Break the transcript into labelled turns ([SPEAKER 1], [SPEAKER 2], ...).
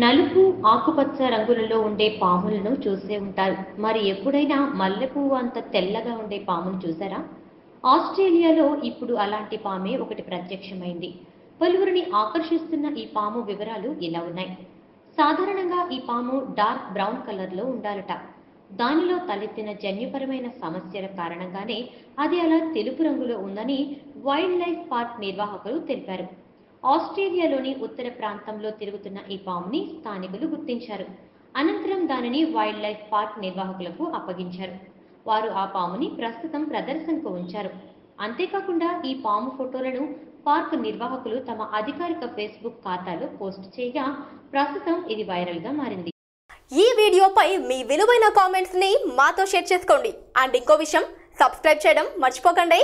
[SPEAKER 1] నలుపు ఆకుపచ్చ రంగులలో ఉండే పాములను చూసే ఉంటారు. మరి ఎప్పుడైనా మల్లెపువ్వు అంత తెల్లగా ఉండే పామును చూసారా? ఆస్ట్రేలియాలో ఇప్పుడు అలాంటి పామే ఒకటి ప్రత్యక్షమైంది. పలువురిని ఆకర్షిస్తున్న ఈ పాము వివరాలు ఇలా ఉన్నాయి. సాధారణంగా ఈ పాము డార్క్ బ్రౌన్ కలర్లో ఉండాలట. దానిలో తలెత్తిన జన్యుపరమైన సమస్యల కారణంగానే అది అలా తెలుపు రంగులో ఉందని వైల్డ్ లైఫ్ పార్క్ నిర్వాహకులు తెలిపారు. ఆస్ట్రేలియాలోని ఉత్తర ప్రాంతంలో తిరుగుతున్న ఈ పాముని స్థానికులు గుర్తించారు. అనంతరం దానిని వైల్డ్ లైఫ్ పార్క్ నిర్వాహకులకు అప్పగించారు. వారు ఆ పాముని ప్రస్తుతం ప్రదర్శనకు ఉంచారు. అంతేకాకుండా ఈ పాము ఫోటోలను పార్క్ నిర్వాహకులు తమ అధికారిక ఫేస్బుక్ ఖాతాలో పోస్ట్ చేయగా ప్రస్తుతం ఇది వైరల్గా మారింది.
[SPEAKER 2] ఈ వీడియోపై మీ విలువైన కామెంట్స్ ని మాతో షేర్ చేసుకోండి. అండ్ ఇంకో విషయం, సబ్స్క్రైబ్ చేయడం మర్చిపోకండి.